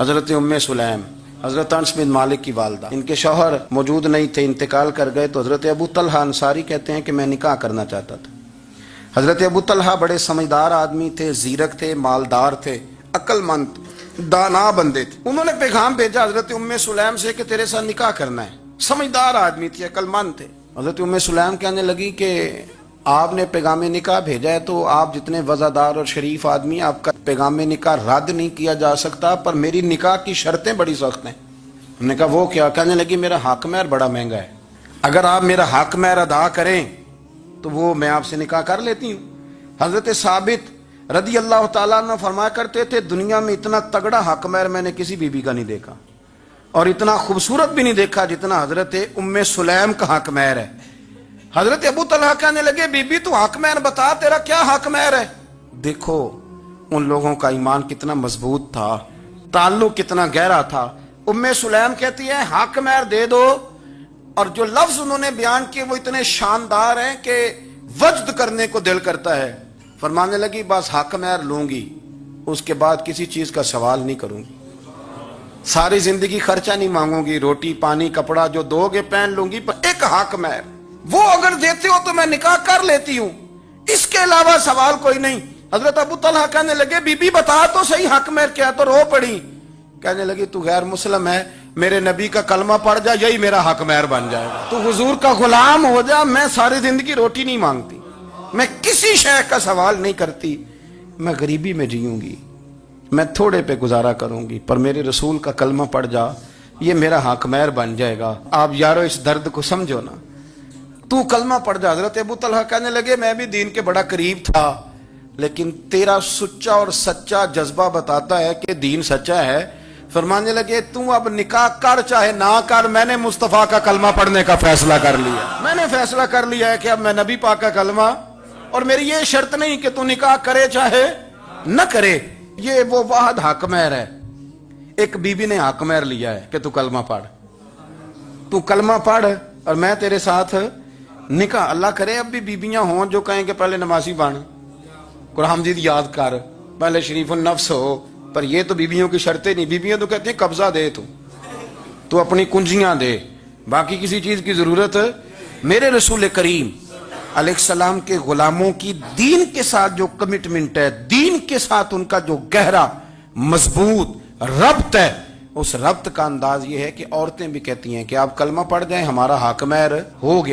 حضرت ام سلیم حضرت انس بن مالک کی والدہ، ان کے شوہر موجود نہیں تھے، انتقال کر گئے، تو حضرت ابو طلحہ انصاری کہتے ہیں کہ میں نکاح کرنا چاہتا تھا۔ حضرت ابو طلحہ بڑے سمجھدار آدمی تھے، زیرک تھے، مالدار تھے، عقل مند دانا بندے تھے۔ انہوں نے پیغام بھیجا حضرت ام سلیم سے کہ تیرے ساتھ نکاح کرنا ہے۔ سمجھدار آدمی تھے، عقل مند تھے۔ حضرت ام سلیم کہنے لگی کہ آپ نے پیغام نکاح بھیجا ہے تو آپ جتنے وزادار اور شریف آدمی، آپ کا پیغام نکاح رد نہیں کیا جا سکتا، پر میری نکاح کی شرطیں بڑی سخت ہیں۔ ہم نے کہا وہ کیا؟ کہنے لگی میرا حق مہر بڑا مہنگا ہے، اگر آپ میرا حق مہر ادا کریں تو وہ میں آپ سے نکاح کر لیتی ہوں۔ حضرت ثابت رضی اللہ تعالیٰ عنہ فرمایا کرتے تھے دنیا میں اتنا تگڑا حق مہر میں نے کسی بیوی کا نہیں دیکھا، اور اتنا خوبصورت بھی نہیں دیکھا جتنا حضرت ام سلیم کا حق مہر ہے۔ حضرت ابو طلحہ کہنے لگے بی بی تو حق مہر بتا، تیرا کیا حق مہر ہے؟ دیکھو ان لوگوں کا ایمان کتنا مضبوط تھا، تعلق کتنا گہرا تھا۔ ام سلیم کہتی ہے حق مہر دے دو، اور جو لفظ انہوں نے بیان کیے وہ اتنے شاندار ہیں کہ وجد کرنے کو دل کرتا ہے۔ فرمانے لگی بس حق مہر لوں گی، اس کے بعد کسی چیز کا سوال نہیں کروں گی، ساری زندگی خرچہ نہیں مانگوں گی، روٹی پانی کپڑا جو دو گے پہن لوں گی، پر ایک حق مہر وہ اگر دیتے ہو تو میں نکاح کر لیتی ہوں، اس کے علاوہ سوال کوئی نہیں۔ حضرت ابو طلحہ کہنے لگے بی بی بتا تو صحیح حق مہر کیا، تو رو پڑی۔ کہنے لگی تو غیر مسلم ہے، میرے نبی کا کلمہ پڑھ جا، یہی میرا حق مہر بن جائے گا، تو حضور کا غلام ہو جا، میں ساری زندگی روٹی نہیں مانگتی، میں کسی شے کا سوال نہیں کرتی، میں غریبی میں جیوں گی، میں تھوڑے پہ گزارا کروں گی، پر میرے رسول کا کلمہ پڑھ جا، یہ میرا حق مہر بن جائے گا۔ آپ یارو اس درد کو سمجھو نا، تو کلمہ پڑھ جا۔ حضرت ابو طلحہ کہنے لگے میں بھی دین کے بڑا قریب تھا، لیکن تیرا سچا اور سچا جذبہ بتاتا ہے کہ دین سچا ہے۔ فرمانے لگے تو اب نکاح کر چاہے نہ کر، میں نے مصطفیٰ کا کلمہ پڑھنے کا فیصلہ کر لیا، میں نے فیصلہ کر لیا ہے کہ اب میں نبی پاک کا کلمہ، اور میری یہ شرط نہیں کہ تو نکاح کرے چاہے نہ کرے، یہ وہ واحد حق مہر ہے۔ ایک بی بی نے حق مہر لیا ہے کہ تو کلمہ پڑھ، تو کلمہ پڑھ اور میں تیرے ساتھ نکاح۔ اللہ کرے اب بھی بیویاں ہوں جو کہیں کہ پہلے نمازی بن، قرآن مجید یاد کر، پہلے شریف النفس ہو، پر یہ تو بیویوں کی شرطیں نہیں۔ بیویاں تو کہتے ہیں قبضہ دے، تو اپنی کنجیاں دے، باقی کسی چیز کی ضرورت۔ میرے رسول کریم علیہ السلام کے غلاموں کی دین کے ساتھ جو کمٹمنٹ ہے، دین کے ساتھ ان کا جو گہرا مضبوط ربط ہے، اس ربط کا انداز یہ ہے کہ عورتیں بھی کہتی ہیں کہ آپ کلمہ پڑھ جائیں، ہمارا حق مہر ہو گیا۔